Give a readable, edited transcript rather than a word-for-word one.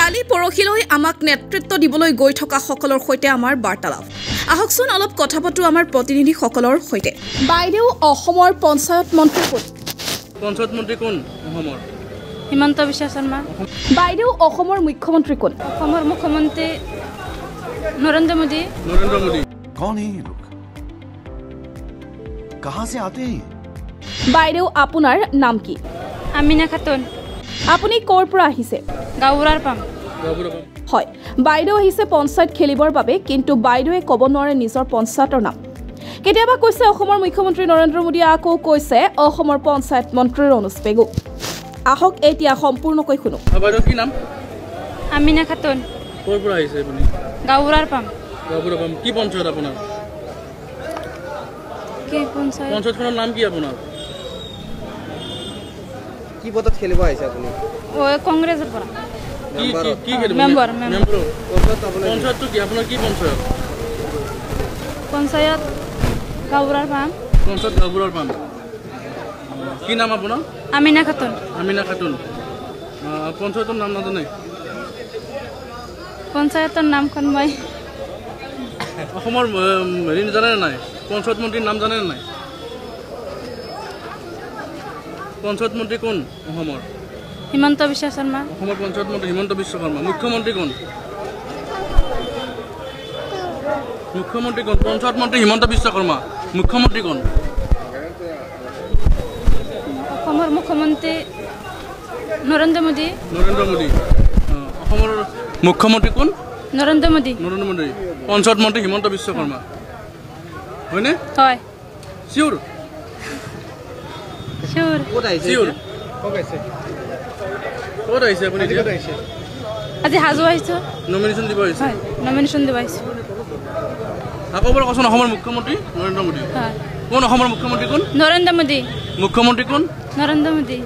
কালি পৰহিলৈ আমাক নেতৃত্ব দিবলৈ গৈ থকা সকলৰ সৈতে আমাৰ বাৰ্তালাপ আহকচোন অলপ কথা পাতো আমাৰ প্ৰতিনিধি সকলৰ সৈতে বাইদেউ অসমৰ পঞ্চায়ত মন্ত্ৰী কোন অসমৰ হিমন্ত বিশ্ব শৰ্মা বাইদেউ অসমৰ মুখ্যমন্ত্ৰী কোন অসমৰ মুখ্যমন্ত্ৰী নৰেন্দ্ৰ মোদী कौन है ये लोग कहां से आते हैं বাইদেউ আপোনাৰ নাম কি আমিনা খাতুন আপুনি ক'ৰ পৰা আহিছে গাঁৱৰ পাম হয় বাইদেউ আহিছে পঞ্চায়ত খেলিবৰ বাবে কিন্তু বাইদেৱে ক'ব নোৱাৰে নিজৰ পঞ্চায়তৰ নাম কেতিয়াবা কৈছে অসমৰ মুখ্যমন্ত্ৰী নৰেন্দ্ৰ মোদী আকৌ কৈছে অসমৰ পঞ্চায়ত মন্ত্ৰী ৰণোজ পেগু আহক এতিয়া সম্পূৰ্ণকৈ শুনো বাইদেউ কি নাম আমিনা খাতুন ক'ৰ পৰা আহিছে আপুনি গাঁৱৰ পাম কি পঞ্চায়ত আপোনাৰ কি পঞ্চায়ত পঞ্চায়তখনৰ নাম কি আপোনাৰ কি পদত খেলিব আহিছে আপুনি ও কংগ্ৰেছৰ পৰা কি খেলিব মেম্বাৰ পঞ্চায়তটো কি আপোনাৰ কি পঞ্চায়ত পঞ্চায়ত গাঁৱৰ পাম পঞ্চায়ত গাঁৱৰ পাম কি নাম আপোনাৰ আমিনা খাতুন পঞ্চায়তৰ নাম নাজানে পঞ্চায়তৰ নামখন মই অসমৰ হেৰি জানে নাই পঞ্চায়ত মন্ত্ৰীৰ নাম জানে নাই পঞ্চায়ত মন্ত্ৰী কোন অসমৰ হিমন্ত বিশ্ব শৰ্মা অসমৰ পঞ্চায়ত মন্ত্ৰী হিমন্ত বিশ্ব শৰ্মা মুখ্যমন্ত্ৰী কোন পঞ্চায়ত মন্ত্ৰী হিমন্ত বিশ্ব শৰ্মা মুখ্যমন্ত্ৰী কোন অসমৰ মুখ্যমন্ত্ৰী নৰেন্দ্ৰ মোদী অসমৰ মুখ্যমন্ত্ৰী কোন নৰেন্দ্ৰ মোদী পঞ্চায়ত মন্ত্ৰী হিমন্ত বিশ্ব শৰ্মা হয়নে হয় চিউৰ চিউৰ ক'ত আহিছে চিউৰ ক'ত আহিছে আপুনি আজি হাজো আহিছোঁ নমিনেশ্যন দিব আহিছে হয় নমিনেশ্যন দিব আহিছোঁ আকৌ এবাৰ কচোন অসমৰ মুখ্যমন্ত্ৰী নৰেন্দ্ৰ মোদী হয় কোন অসমৰ মুখ্যমন্ত্ৰী কোন নৰেন্দ্ৰ মোদী মুখ্যমন্ত্ৰী কোন নৰেন্দ্ৰ মোদী